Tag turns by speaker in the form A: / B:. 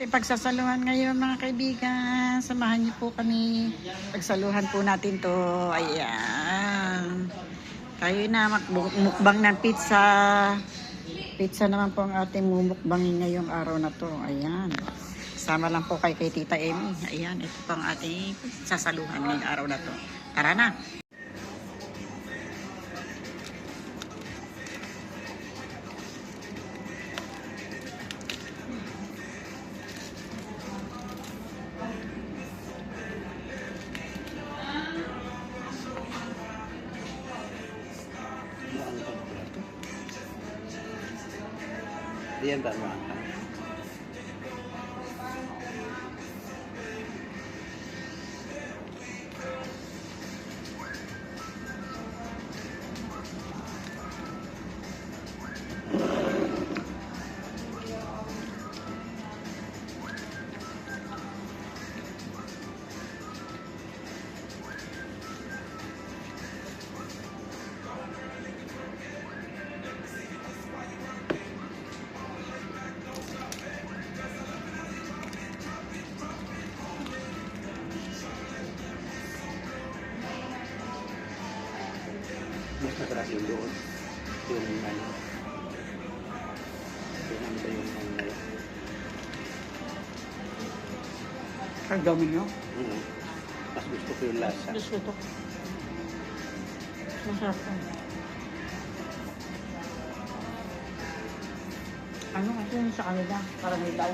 A: Pagsasaluhan ngayon mga kaibigan, samahan niyo po kami. Pagsaluhan po natin to. Ayan. Tayo na mukbang ng pizza. Pizza naman po ang ating mumukbangin ngayong araw na to. Ayan. Sama lang po kay Tita Emmy. Ayan, ito po ang ating sasaluhan ngayong araw na to. Tara na.
B: Diyan ba makan? Mas masarap yung doon. Yung ano. Yung ano ba yung ano.
A: Ang dami nyo.
B: Mas gusto ko yung lasa.
A: Gusto to. Masarap to. Ano kasi yun sa kanila? Parang may daw.